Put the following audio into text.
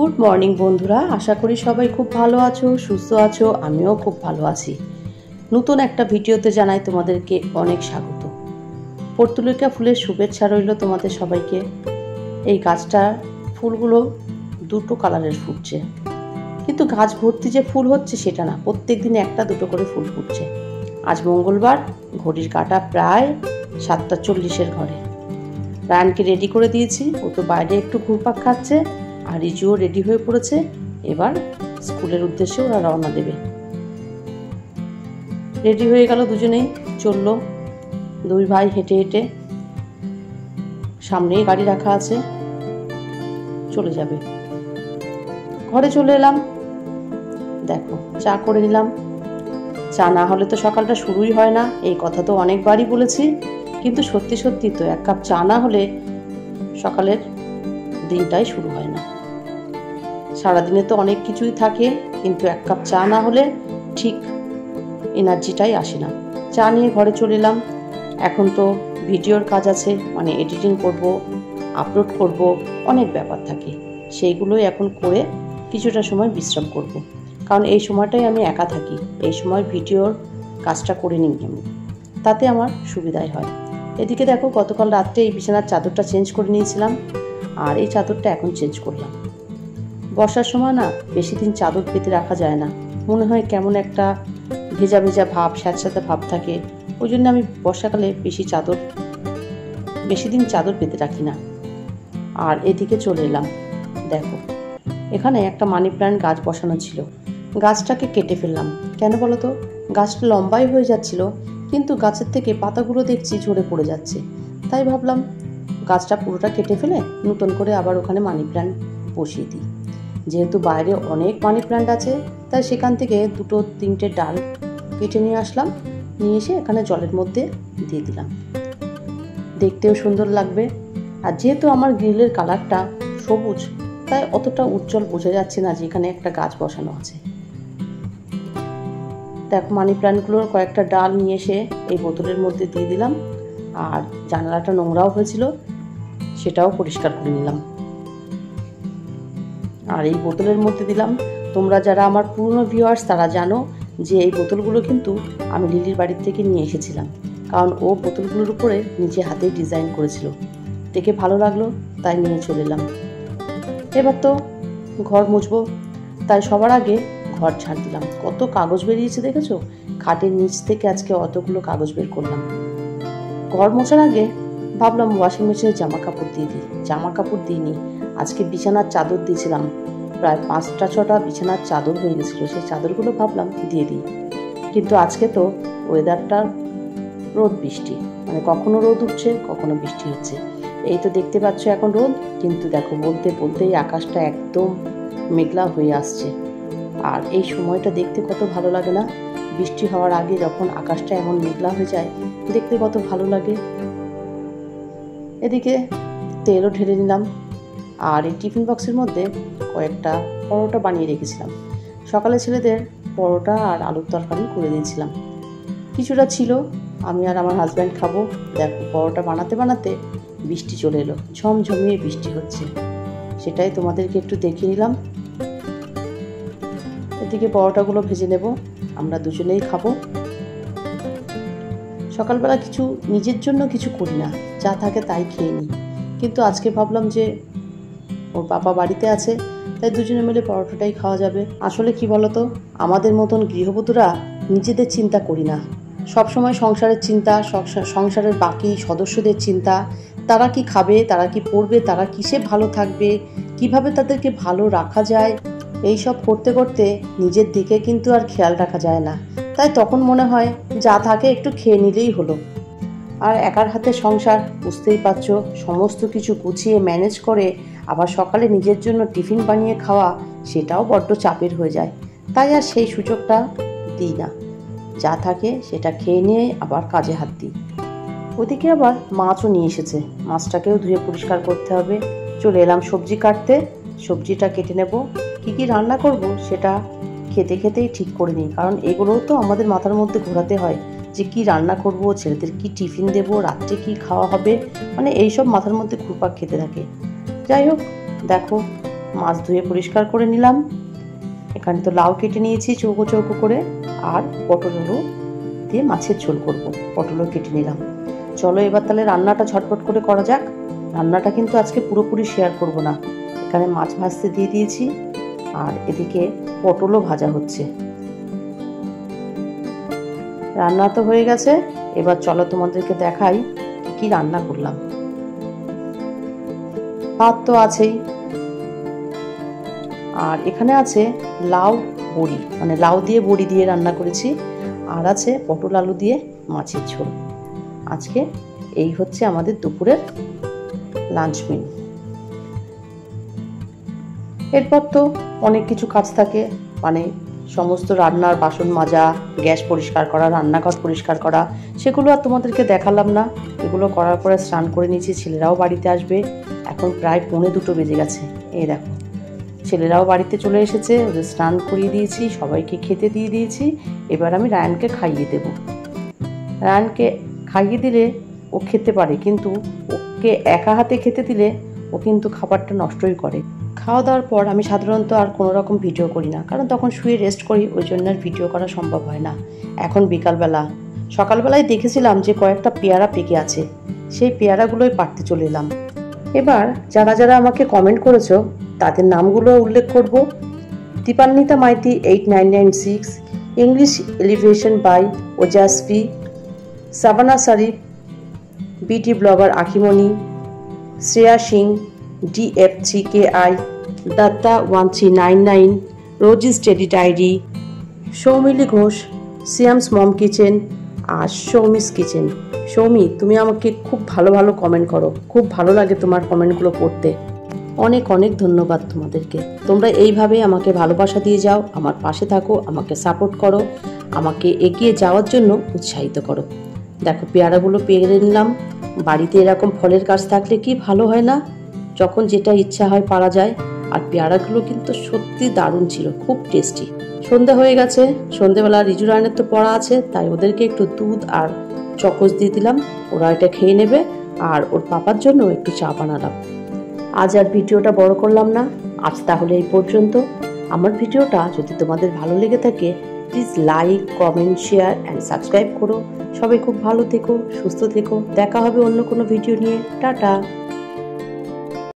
Good morning বন্ধুরা, আশা করি সবাই খুব ভালো আছো, সুস্থ আছো। আমিও খুব ভালো আছি। নতুন একটা ভিডিওতে জানাই তোমাদেরকে অনেক স্বাগত। পর্তুলিকা ফুলের শুভেচ্ছা রইল তোমাদের সবাইকে। এই গাছটার ফুলগুলো দুটো কালারের ফুটছে, কিন্তু গাছ ভর্তি যে ফুল হচ্ছে সেটা না, প্রত্যেক দিন একটা দুটো করে ফুল ফুটছে। আজ মঙ্গলবার, ঘড়ির কাঁটা প্রায় 7:40 ঘরে। রায়ানকে রেডি করে দিয়েছি, ও তো বাইরে একটু ঘুরপাক খাচ্ছে, আর রিজুও রেডি হয়ে পড়েছে। এবার স্কুলের উদ্দেশ্যে ওরা রওনা দেবে। রেডি হয়ে গেল, দুজনেই চললো। দুই ভাই হেঁটে হেঁটে, সামনেই গাড়ি রাখা আছে, চলে যাবে। ঘরে চলে এলাম, দেখো চা করে নিলাম। চা না হলে তো সকালটা শুরুই হয় না, এই কথা তো অনেকবারই বলেছি, কিন্তু সত্যি সত্যি তো এক কাপ চা না হলে সকালের দিনটাই শুরু হয় না। সারাদিনে তো অনেক কিছুই থাকে, কিন্তু এক কাপ চা না হলে ঠিক এনার্জিটাই আসে না। চা নিয়ে ঘরে চলে এলাম। এখন তো ভিডিওর কাজ আছে, মানে এডিটিং করব, আপলোড করব, অনেক ব্যাপার থাকে। সেইগুলোই এখন করে কিছুটা সময় বিশ্রাম করব, কারণ এই সময়টাই আমি একা থাকি। এই সময় ভিডিওর কাজটা করে নিই আমি, তাতে আমার সুবিধাই হয়। এদিকে দেখো, গতকাল রাত্রে এই বিছানার চাদরটা চেঞ্জ করে নিয়েছিলাম, আর এই চাদরটা এখন চেঞ্জ করলাম। বর্ষার সময় না বেশি দিন চাদর পেতে রাখা যায় না, মনে হয় কেমন একটা ভেজা ভেজা ভাব, স্যাঁতস্যাঁতে ভাব থাকে। ওই জন্য আমি বর্ষাকালে বেশি দিন চাদর পেতে রাখি না। আর এদিকে চলে এলাম, দেখো এখানে একটা মানি প্ল্যান্ট গাছ বসানো ছিল, গাছটাকে কেটে ফেললাম। কেন বলো তো? গাছটা লম্বাই হয়ে যাচ্ছিল, কিন্তু গাছের থেকে পাতাগুলো দেখছি ঝরে পড়ে যাচ্ছে। তাই ভাবলাম গাছটা পুরোটা কেটে ফেলে নতুন করে আবার ওখানে মানি প্ল্যান্ট বসিয়ে দিই। যেহেতু বাইরে অনেক মানি প্ল্যান্ট আছে, তাই সেখান থেকে 2-3টে ডাল কেটে নিয়ে আসলাম, নিয়ে এসে এখানে জলের মধ্যে দিয়ে দিলাম। দেখতেও সুন্দর লাগবে। আর যেহেতু আমার গ্রিলের কালারটা সবুজ, তাই অতটা উজ্জ্বল বোঝা যাচ্ছে না যে এখানে একটা গাছ বসানো আছে। দেখো, মানি প্ল্যান্টগুলোর কয়েকটা ডাল নিয়ে এসে এই বোতলের মধ্যে দিয়ে দিলাম। আর জানালাটা নোংরাও হয়েছিল, সেটাও পরিষ্কার করে নিলাম। আর এই বোতলের মধ্যে দিলাম। তোমরা যারা আমার পুরনো ভিউয়ার্স তারা জানো যে এই বোতলগুলো কিন্তু আমি লিলির বাড়ির থেকে নিয়ে এসেছিলাম, কারণ ও বোতলগুলোর উপরে নিজে হাতেই ডিজাইন করেছিল। দেখে ভালো লাগলো, তাই নিয়ে চলে এলাম। এবার তো ঘর মুছবো, তাই সবার আগে ঘর ঝাড় দিলাম। কত কাগজ বেরিয়েছে দেখেছো? খাটের নিচ থেকে আজকে অতগুলো কাগজ বের করলাম। ঘর মোছার আগে ভাবলাম ওয়াশিং মেশিনে জামা কাপড় দিয়ে দিই। জামা কাপড় দিইনি, আজকে বিছানার চাদর দিয়েছিলাম, প্রায় 5-6টা বিছানার চাদর হয়ে গেছিলো। সেই চাদরগুলো ভাবলাম দিয়ে দিই, কিন্তু আজকে তো ওয়েদারটা রোদ বৃষ্টি, মানে কখনো রোদ উঠছে কখনো বৃষ্টি হচ্ছে। এই তো দেখতে পাচ্ছ এখন রোদ, কিন্তু দেখো বলতে বলতেই আকাশটা একদম মেঘলা হয়ে আসছে। আর এই সময়টা দেখতে কত ভালো লাগে না? বৃষ্টি হওয়ার আগে যখন আকাশটা এমন মেঘলা হয়ে যায়, দেখতে কত ভালো লাগে। এদিকে তেলও ঢেলে নিলাম। আর এই টিফিন বক্সের মধ্যে কয়েকটা পরোটা বানিয়ে রেখেছিলাম। সকালে ছেলেদের পরোটা আর আলুর তরকারি করে দিয়েছিলাম, কিছুটা ছিল, আমি আর আমার হাজব্যান্ড খাবো। দেখো, পরোটা বানাতে বানাতে বৃষ্টি চলে এলো, ঝমঝমিয়ে বৃষ্টি হচ্ছে, সেটাই তোমাদেরকে একটু দেখিয়ে নিলাম। এদিকে পরোটাগুলো ভেজে নেব, আমরা দুজনেই খাবো। সকালবেলা কিছু নিজের জন্য কিছু করি না, যা থাকে তাই খেয়ে নিই, কিন্তু আজকে ভাবলাম যে ওর বাবা বাড়িতে আছে, তাই দুজনে মিলে পরোটাটাই খাওয়া যাবে। আসলে কি বলতো, আমাদের মতন গৃহবধূরা নিজেদের চিন্তা করি না, সবসময় সংসারের চিন্তা, সংসারের বাকি সদস্যদের চিন্তা, তারা কি খাবে, তারা কি পড়বে, তারা কিসে ভালো থাকবে, কিভাবে তাদেরকে ভালো রাখা যায়, এই সব করতে করতে নিজের দিকে কিন্তু আর খেয়াল রাখা যায় না। তাই তখন মনে হয় যা থাকে একটু খেয়ে নিলেই হলো। আর একার হাতে সংসার, বুঝতেই পারছো, সমস্ত কিছু গুছিয়ে ম্যানেজ করে আবার সকালে নিজের জন্য টিফিন বানিয়ে খাওয়া, সেটাও বড্ড চাপের হয়ে যায়। তাই আর সেই সুযোগটা দিই না, যা থাকে সেটা খেয়ে নিয়ে আবার কাজে হাত দিই। ওদিকে আবার মাছও নিয়ে এসেছে, মাছটাকেও ধুয়ে পরিষ্কার করতে হবে। চলে এলাম সবজি কাটতে, সবজিটা কেটে নেব। কি কি রান্না করব সেটা খেতে খেতেই ঠিক করে নিই, কারণ এগুলোও তো আমাদের মাথার মধ্যে ঘোরাতে হয় যে কি রান্না করব, ছেলেদের কি টিফিন দেব, রাত্রে কি খাওয়া হবে, মানে এইসব মাথার মধ্যে ঘুরপাক খেতে থাকে। যাই হোক, দেখো মাছ ধুয়ে পরিষ্কার করে নিলাম। এখানে তো লাউ কেটে নিয়েছি চৌকো চৌকো করে, আর পটল আলু দিয়ে মাছের ঝোল করব। পটলও কেটে নিলাম। চলো এবার তাহলে রান্নাটা ঝটপট করে করা যাক। রান্নাটা কিন্তু আজকে পুরোপুরি শেয়ার করব না। এখানে মাছ ভাজতে দিয়ে দিয়েছি, আর এদিকে পটলও ভাজা হচ্ছে। রান্না তো হয়ে গেছে, এবার চলো তোমাদেরকে দেখাই কি রান্না করলাম। ভাত তো আছেই, আর এখানে আছে লাউ বড়ি, মানে লাউ দিয়ে বড়ি দিয়ে রান্না করেছি, আর আছে পটল আলু দিয়ে মাছের ঝোল। আজকে এই হচ্ছে আমাদের দুপুরের লাঞ্চ মেনু। এরপর তো অনেক কিছু কাজ থাকে, মানে সমস্ত রান্নার বাসন মাজা, গ্যাস পরিষ্কার করা, রান্নাঘর পরিষ্কার করা, সেগুলো আর তোমাদেরকে দেখালাম না। এগুলো করার পরে স্নান করে নিয়েছি, ছেলেরাও বাড়িতে আসবে। এখন প্রায় 1:45 বেজে গেছে। এই দেখো, ছেলেরাও বাড়িতে চলে এসেছে, ওদের স্নান করিয়ে দিয়েছি, সবাইকে খেতে দিয়ে দিয়েছি। এবার আমি রায়ানকে খাইয়ে দেব। রায়ানকে খাইয়ে দিলে ও খেতে পারে, কিন্তু ওকে একা হাতে খেতে দিলে ও কিন্তু খাবারটা নষ্টই করে। খাওয়া দাওয়ার পর আমি সাধারণত আর কোনো রকম ভিডিও করি না, কারণ তখন শুয়ে রেস্ট করি, ওই জন্য আর ভিডিও করা সম্ভব হয় না। এখন বিকালবেলা, সকালবেলায় দেখেছিলাম যে কয়েকটা পেয়ারা পেকে আছে, সেই পেয়ারাগুলোই পাড়তে চলে এলাম। এবার যারা যারা আমাকে কমেন্ট করেছো তাদের নামগুলো উল্লেখ করব। Dipanwita Maiti 8996, English elevation by ওজাসপি, Sabana Sharif, beauty blogger Akhimoni, Shreya Singh, DF3KI, Datta 1399, rosy steady diary, Soumili Ghosh, Siam's mom kitchen, আর সৌমিস কিচেন। সৌমি, তুমি আমাকে খুব ভালো ভালো কমেন্ট করো, খুব ভালো লাগে তোমার কমেন্টগুলো পড়তে। অনেক অনেক ধন্যবাদ তোমাদেরকে। তোমরা এইভাবে আমাকে ভালোবাসা দিয়ে যাও, আমার পাশে থাকো, আমাকে সাপোর্ট করো, আমাকে এগিয়ে যাওয়ার জন্য উৎসাহিত করো। দেখো পেয়ারাগুলো পেরে নিলাম। বাড়িতে এরকম ফলের গাছ থাকলে কি ভালো হয় না, যখন যেটা ইচ্ছা হয় পারা যায়। আর পেয়ারাগুলো কিন্তু সত্যি দারুণ ছিল, খুব টেস্টি। সন্ধে হয়ে গেছে, সন্ধেবেলা রিজু রায়নের তো পড়া আছে, তাই ওদেরকে একটু দুধ আর চকোস দিয়ে দিলাম, ওরা এটা খেয়ে নেবে। আর ওর পাপার জন্য একটু চা বানালাম। আজ আর ভিডিওটা বড় করলাম না, আজ তাহলে এই পর্যন্ত। আমার ভিডিওটা যদি তোমাদের ভালো লেগে থাকে, please like, comment, share and subscribe করো। সবাই খুব ভালো থেকো, সুস্থ থেকো। দেখা হবে অন্য কোনো ভিডিও নিয়ে। টাটা।